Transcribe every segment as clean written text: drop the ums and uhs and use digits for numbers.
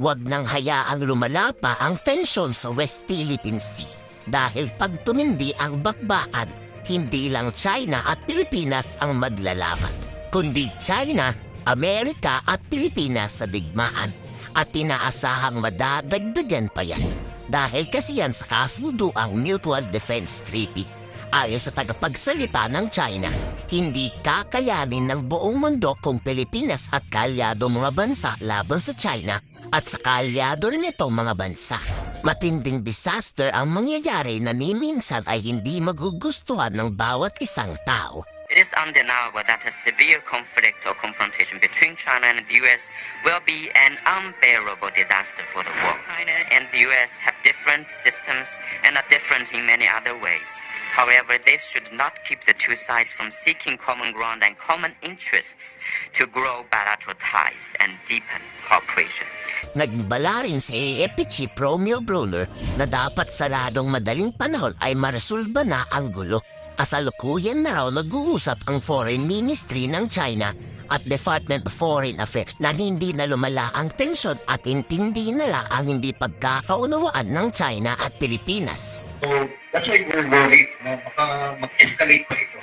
Huwag nang hayaang lumala pa ang tensyon sa West Philippine Sea. Dahil pag tumindi ang bakbakan, hindi lang China at Pilipinas ang maglalaban, kundi China, Amerika at Pilipinas sa digmaan. At inaasahang madadagdagan pa yan. Dahil kasi yan sa kasunduang Mutual Defense Treaty. Ayon sa tagapagsalita ng China, hindi kakayanin ng buong mundo kung Pilipinas at kalyado mga bansa laban sa China at sa kalyado rin itong mga bansa. Matinding disaster ang mangyayari na ni minsan ay hindi magugustuhan ng bawat isang tao. It is undeniable that a severe conflict or confrontation between China and the US will be an unbearable disaster for the world. China and the US have different systems and are different in many other ways. However, this should not keep the two sides from seeking common ground and common interests to grow bilateral ties and deepen cooperation. Nagbala rin si AFP Chief Romeo Brunner na dapat saradong madaling panahon ay maresolba na ang gulo. Kasalukuyan na raw nag-uusap ang Foreign Ministry ng China at Department of Foreign Affairs na hindi na lumala ang tensyon at intindi na lang ang hindi pagkakaunawaan ng China at Pilipinas. So, that's why we're worried na baka mag-escalate pa ito.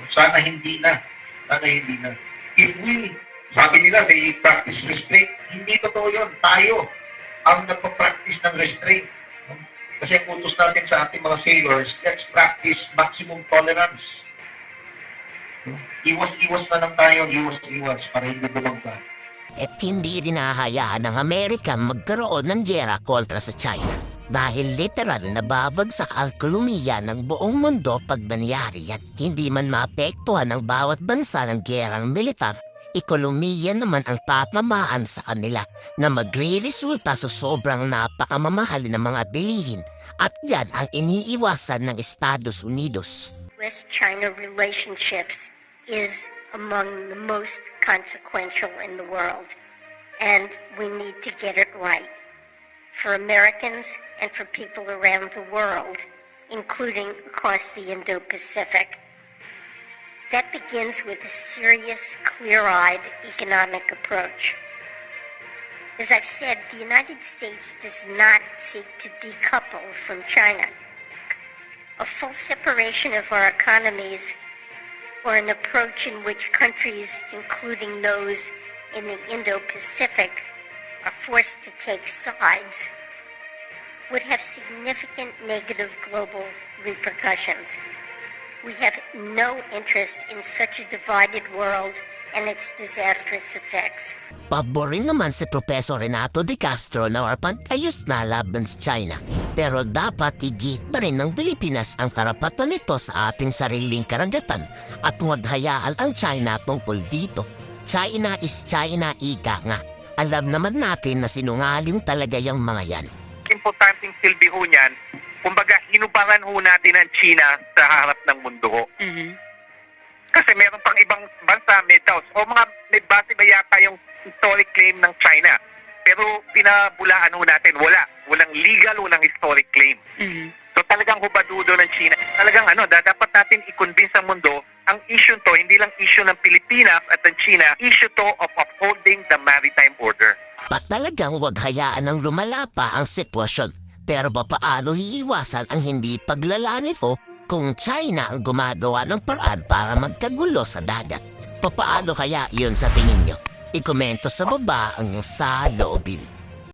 Sana hindi na. If we, sabi nila, they practice restraint, hindi totoo yun. Tayo ang nagpa-practice ng restraint. Kasi ang utos natin sa ating mga sailors, let's practice maximum tolerance. Iwas-iwas na lang tayo, iwas-iwas para hindi bumangga. At hindi rin nahahayaan ng Amerika magkaroon ng giyera kontra sa China. Dahil literal na babagsak ang ekonomiya ng buong mundo pag nangyari at hindi man maapektuhan ng bawat bansa ng giyerang militar, ekonomiya naman ang tatamaan sa kanila na magre-resulta sa sobrang napakamamahal ng mga bilihin at yan ang iniiwasan ng Estados Unidos. U.S.-China relationships is among the most consequential in the world, and we need to get it right for Americans and for people around the world, including across the Indo-Pacific. That begins with a serious, clear-eyed economic approach. As I've said, the United States does not seek to decouple from China. A full separation of our economies, or an approach in which countries, including those in the Indo-Pacific, are forced to take sides, would have significant negative global repercussions. We have no interest in such a divided world and its disastrous effects. Paborin naman si Professor Renato De Castro na pantayos na laban sa China. Pero dapat higit pa rin ng Pilipinas ang karapatan nito sa ating sariling karagatan at huwag hayaan ang China tungkol dito. China is China, ika nga. Alam naman natin na sinungaling talaga yung mga yan. Importanteng silbi ho niyan, kumbaga hinubangan ho natin ang China sa harap ng mundo ho. Kasi meron pang ibang bansa, may doubts. O may base ba yata yung historic claim ng China. Pero pinabulaan ho natin, walang legal, walang historic claim. So talagang hubadudo ng China. Talagang dapat natin i-convince ang mundo, ang issue to, hindi lang issue ng Pilipinas at ng China, issue to of upholding the maritime order. At talagang huwag hayaan ng lumala pa ang sitwasyon. Pero paano iiwasan ang hindi paglala nito kung China ang gumagawa ng paraan para magkagulo sa dagat? Paano kaya iyon sa tingin nyo? I-komento sa baba ang iyong saloobin.